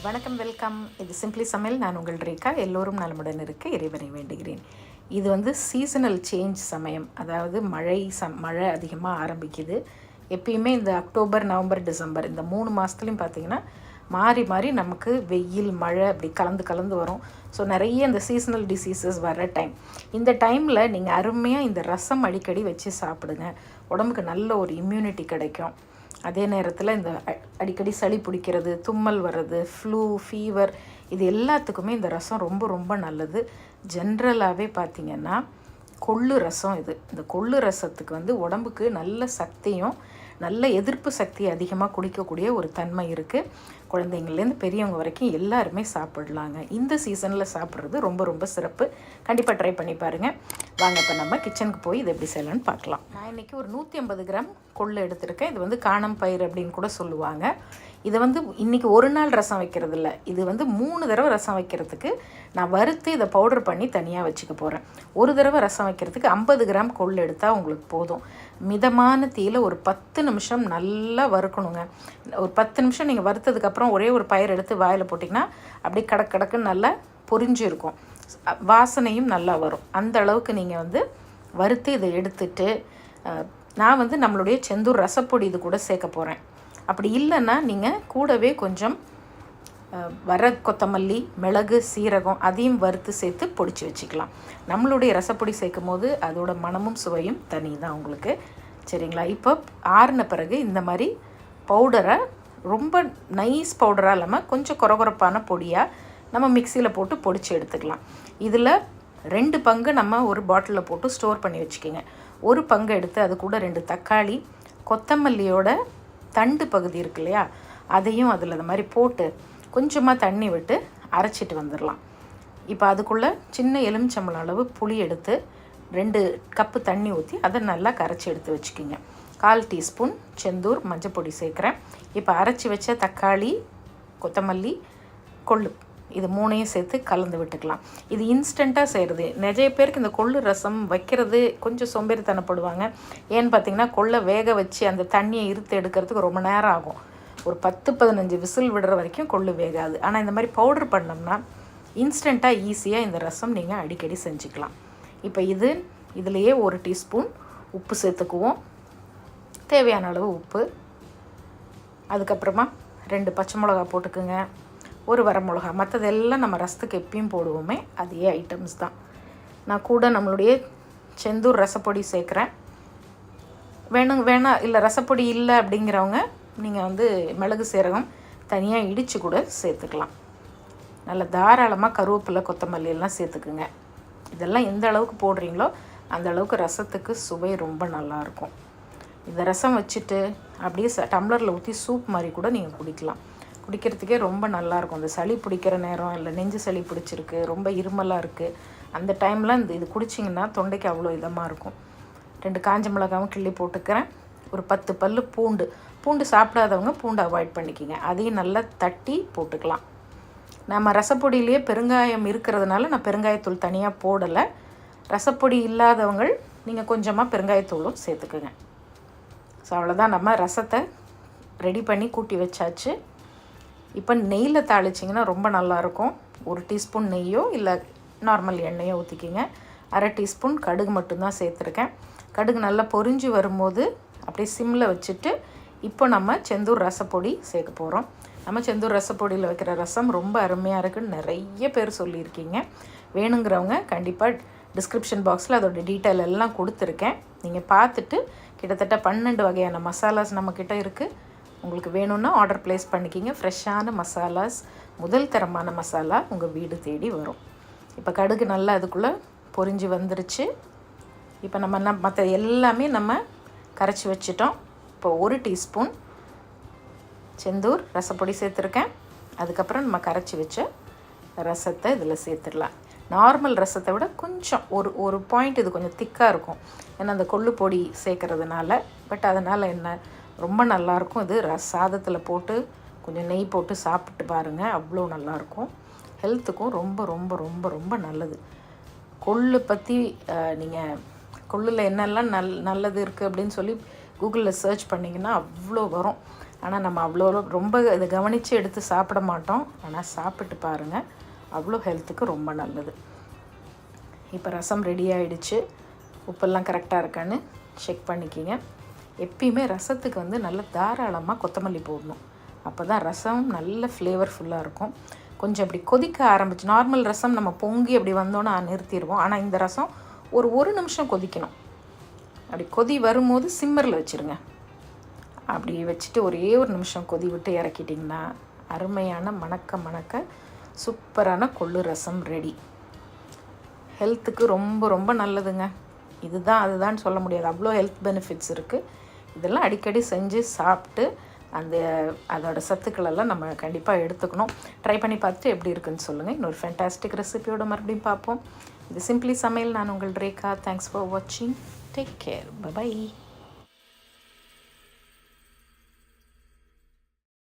வணக்கம், வெல்கம். இது சிம்பிளி சமையல். நான் உங்கள் ரேகா. எல்லோரும் நலமுடன் இருக்க இறைவனை வேண்டுகிறேன். இது வந்து சீசனல் சேஞ்ச் சமயம், அதாவது மழை அதிகமாக ஆரம்பிக்குது. எப்பயுமே இந்த அக்டோபர், நவம்பர், டிசம்பர் இந்த 3 மாதத்துலையும் பார்த்திங்கன்னா மாறி மாறி நமக்கு வெயில், மழை அப்படி கலந்து வரும். ஸோ நிறைய இந்த சீசனல் டிசீசஸ் வர டைம். இந்த டைமில் நீங்கள் அருமையாக இந்த ரசம் அடிக்கடி வச்சு சாப்பிடுங்க. உடம்புக்கு நல்ல ஒரு இம்யூனிட்டி கிடைக்கும். அதே நேரத்தில் இந்த அடிக்கடி சளி பிடிக்கிறது, தும்மல் வர்றது, ஃப்ளூ, ஃபீவர், இது எல்லாத்துக்குமே இந்த ரசம் ரொம்ப ரொம்ப நல்லது. ஜென்ரலாகவே பார்த்திங்கன்னா கொள்ளு ரசம் இந்த கொள்ளு ரசத்துக்கு வந்து உடம்புக்கு நல்ல சக்தியும் நல்ல எதிர்ப்பு சக்தி அதிகமாக குடிக்கக்கூடிய ஒரு தன்மை இருக்குது. குழந்தைங்கள்லேருந்து பெரியவங்க வரைக்கும் எல்லாருமே சாப்பிடலாங்க. இந்த சீசனில் சாப்பிட்றது ரொம்ப ரொம்ப சிறப்பு. கண்டிப்பாக ட்ரை பண்ணி பாருங்கள். வாங்க இப்போ நம்ம கிச்சனுக்கு போய் இதை எப்படி செய்யலான்னு பார்க்கலாம். நான் இன்றைக்கி ஒரு 150 கிராம் கொள்ளு எடுத்திருக்கேன். இது வந்து காணம் பயிர் அப்படின்னு கூட சொல்லுவாங்க. இதை வந்து இன்றைக்கி ஒரு நாள் ரசம் வைக்கிறது இல்லை, இது வந்து 3 தடவை ரசம் வைக்கிறதுக்கு நான் வறுத்து இதை பவுடர் பண்ணி தனியாக வச்சுக்க போகிறேன். ஒரு தடவை ரசம் வைக்கிறதுக்கு 50 கிராம் கொள்ளு எடுத்தால் உங்களுக்கு போதும். மிதமான தீயில் ஒரு 10 நிமிஷம் நல்லா வறுக்கணுங்க. ஒரு 10 நிமிஷம் நீங்கள் வறுத்ததுக்கப்புறம் ஒரே ஒரு பயிர் எடுத்து வாயில் போட்டிங்கன்னா அப்படியே கடக்குன்னு நல்லா பொரிஞ்சு இருக்கும். வாசனையும் நல்லா வரும். அந்த அளவுக்கு நீங்கள் வந்து வறுத்து இதை எடுத்துட்டு, நான் வந்து நம்மளுடைய செந்தூர் ரசப்பொடி இது கூட சேர்க்க போகிறேன். அப்படி இல்லைன்னா நீங்கள் கூடவே கொஞ்சம் வர கொத்தமல்லி, மிளகு, சீரகம் அதையும் வறுத்து சேர்த்து பொடிச்சு வச்சுக்கலாம். நம்மளுடைய ரசப்பொடி சேர்க்கும் போது அதோட மனமும் சுவையும் தனி தான் உங்களுக்கு. சரிங்களா? இப்போ ஆறின பிறகு இந்த மாதிரி பவுடரை ரொம்ப நைஸ் பவுடராக இல்லாமல் கொஞ்சம் கொரகொரப்பான பொடியாக நம்ம மிக்சியில் போட்டு பொடிச்சு எடுத்துக்கலாம். இதில் 2 பங்கு நம்ம ஒரு பாட்டிலில் போட்டு ஸ்டோர் பண்ணி வச்சுக்கோங்க. ஒரு பங்கு எடுத்து அது கூட 2 தக்காளி, கொத்தமல்லியோட தண்டு பகுதி இருக்கு இல்லையா, அதையும் அதில் அது மாதிரி போட்டு கொஞ்சமாக தண்ணி விட்டு அரைச்சிட்டு வந்துடலாம். இப்போ அதுக்குள்ளே சின்ன எலுமிச்சம்பழம் அளவு புளி எடுத்து 2 கப்பு தண்ணி ஊற்றி அதை நல்லா கரைச்சி எடுத்து வச்சுக்கிங்க. 1/4 டீஸ்பூன் செந்தூர் மஞ்சப்பொடி சேர்க்குறேன். இப்போ அரைச்சி வச்ச தக்காளி, கொத்தமல்லி, கொள்ளு இது 3ஐயும் சேர்த்து கலந்து விட்டுக்கலாம். இது இன்ஸ்டண்ட்டாக செய்கிறது. நிறைய பேருக்கு இந்த கொள்ளு ரசம் வைக்கிறது கொஞ்சம் சோம்பேறித்தனப்படுவாங்க. ஏன்னு பார்த்திங்கன்னா கொள்ளை வேக வச்சு அந்த தண்ணியை இருத்து எடுக்கிறதுக்கு ரொம்ப நேரம் ஆகும். ஒரு 10-15 விசில் விடுற வரைக்கும் கொள்ளு வேகாது. ஆனால் இந்த மாதிரி பவுடர் பண்ணோம்னா இன்ஸ்டண்ட்டாக ஈஸியாக இந்த ரசம் நீங்கள் அடிக்கடி செஞ்சுக்கலாம். இப்போ இதுலேயே 1 டீஸ்பூன் உப்பு சேர்த்துக்குவோம். தேவையான அளவு உப்பு. அதுக்கப்புறமா 2 பச்சை மிளகா போட்டுக்குங்க, 1 வரமிளகா. மற்றதெல்லாம் நம்ம ரசத்துக்கு எப்பயும் போடுவோமே அதே ஐட்டம்ஸ் தான். நான் கூட நம்மளுடைய செந்தூர் ரசப்பொடி சேர்க்குறேன். வேணா இல்லை ரசப்பொடி இல்லை அப்படிங்கிறவங்க நீங்கள் வந்து மிளகு, சீரகம் தனியாக இடித்து கூட சேர்த்துக்கலாம். நல்ல தாராளமாக கருவேப்பிலை, கொத்தமல்லி எல்லாம் சேர்த்துக்குங்க. இதெல்லாம் எந்த அளவுக்கு போடுறீங்களோ அந்த அளவுக்கு ரசத்துக்கு சுவை ரொம்ப நல்லாயிருக்கும். இந்த ரசம் வச்சுட்டு அப்படியே டம்ளரில் ஊற்றி சூப் மாதிரி கூட நீங்கள் குடிக்கலாம். குடிக்கிறதுக்கே ரொம்ப நல்லாயிருக்கும். இந்த சளி பிடிக்கிற நேரம், இல்லை நெஞ்சு சளி பிடிச்சிருக்கு, ரொம்ப இருமலாக இருக்குது, அந்த டைமில் இது குடிச்சிங்கன்னா தொண்டைக்கு அவ்வளோ இதமாக இருக்கும். 2 காஞ்ச மிளகாவும் கிள்ளி போட்டுக்கிறேன். ஒரு 10 பல் பூண்டு சாப்பிடாதவங்க பூண்டு அவாய்ட் பண்ணிக்கிங்க. அதையும் நல்லா தட்டி போட்டுக்கலாம். நம்ம ரசப்பொடியிலேயே பெருங்காயம் இருக்கிறதுனால நான் பெருங்காயத்தூள் தனியாக போடலை. ரசப்பொடி இல்லாதவங்க நீங்கள் கொஞ்சமாக பெருங்காயத்தூளும் சேர்த்துக்குங்க. ஸோ அவ்வளோதான், நம்ம ரசத்தை ரெடி பண்ணி கூட்டி வச்சாச்சு. இப்போ நெய்யில் தாளிச்சிங்கன்னா ரொம்ப நல்லாயிருக்கும். 1 டீஸ்பூன் நெய்யோ இல்லை நார்மல் எண்ணெயோ ஊற்றிக்கிங்க. 1/2 டீஸ்பூன் கடுகு மட்டும்தான் சேர்த்துருக்கேன். கடுகு நல்லா பொரிஞ்சு வரும்போது அப்படியே சிம்மில் வச்சுட்டு இப்போ நம்ம செந்தூர் ரசப்பொடி சேர்க்க போகிறோம். நம்ம செந்தூர் ரசப்பொடியில் வைக்கிற ரசம் ரொம்ப அருமையாக இருக்குதுன்னு நிறைய பேர் சொல்லியிருக்கீங்க. வேணுங்கிறவங்க கண்டிப்பாக டிஸ்கிரிப்ஷன் பாக்ஸில் அதோட டீட்டெயில் எல்லாம் கொடுத்துருக்கேன். நீங்கள் பார்த்துட்டு கிட்டத்தட்ட 12 வகையான மசாலாஸ் நம்மக்கிட்ட இருக்குது. உங்களுக்கு வேணும்னா ஆர்டர் ப்ளேஸ் பண்ணிக்கிங்க. ஃப்ரெஷ்ஷான மசாலாஸ், முதல் தரமான மசாலா உங்கள் வீடு தேடி வரும். இப்போ கடுகு நல்லா அதுக்குள்ளே பொரிஞ்சு வந்துருச்சு. இப்போ நம்ம மற்ற எல்லாமே நம்ம கரைச்சி வச்சிட்டோம். இப்போ 1 டீஸ்பூன் செந்தூர் ரசப்பொடி சேர்த்துருக்கேன். அதுக்கப்புறம் நம்ம கரைச்சி வச்ச ரசத்தை இதில் சேர்த்துடலாம். நார்மல் ரசத்தை விட கொஞ்சம் ஒரு பாயிண்ட் இது கொஞ்சம் திக்காக இருக்கும், ஏன்னா அந்த கொள்ளு பொடி சேர்க்கறதுனால. பட் அதனால் என்ன ரொம்ப நல்லாயிருக்கும். இது சாதத்தில் போட்டு கொஞ்சம் நெய் போட்டு சாப்பிட்டு பாருங்கள், அவ்வளோ நல்லாயிருக்கும். ஹெல்த்துக்கும் ரொம்ப ரொம்ப ரொம்ப ரொம்ப நல்லது. கொள்ளு பற்றி நீங்கள் கொள்ளில் என்னெல்லாம் நல்லது இருக்குது அப்படின்னு சொல்லி கூகுளில் சர்ச் பண்ணிங்கன்னா அவ்வளோ வரும். ஆனால் நம்ம அவ்வளோ ரொம்ப இதை கவனித்து எடுத்து சாப்பிட மாட்டோம். ஆனால் சாப்பிட்டு பாருங்கள், அவ்வளோ ஹெல்த்துக்கு ரொம்ப நல்லது. இப்போ ரசம் ரெடி ஆகிடுச்சு. உப்பெல்லாம் கரெக்டாக இருக்கான்னு செக் பண்ணிக்கிங்க. எப்பயுமே ரசத்துக்கு வந்து நல்ல தாராளமாக கொத்தமல்லி போடணும். அப்போ தான் ரசம் நல்ல ஃப்ளேவர்ஃபுல்லாக இருக்கும். கொஞ்சம் அப்படி கொதிக்க ஆரம்பிச்சு, நார்மல் ரசம் நம்ம பொங்கி அப்படி வந்தோன்னா நிறுத்திடுவோம். ஆனால் இந்த ரசம் ஒரு நிமிஷம் கொதிக்கணும். அப்படி கொதி வரும்போது சிம்மரில் வச்சுருங்க. அப்படி வச்சுட்டு ஒரே ஒரு நிமிஷம் கொதி விட்டு இறக்கிட்டிங்கன்னா அருமையான மணக்க சூப்பரான கொள்ளு ரசம் ரெடி. ஹெல்த்துக்கு ரொம்ப ரொம்ப நல்லதுங்க. இதுதான் அதுதான் சொல்ல முடியாது, அவ்வளோ ஹெல்த் பெனிஃபிட்ஸ் இருக்குது. இதெல்லாம் அடிக்கடி செஞ்சு சாப்பிட்டு அதோட சத்துக்களெல்லாம் நம்ம கண்டிப்பாக எடுத்துக்கணும். ட்ரை பண்ணி பார்த்துட்டு எப்படி இருக்குன்னு சொல்லுங்கள். இன்னொரு ஃபேண்டாஸ்டிக் ரெசிபியோட மறுபடியும் பார்ப்போம். இது சிம்பிளி சமையல். நான் உங்கள் ரேகா. தேங்க்ஸ் ஃபார் வாட்சிங். Take care. பை.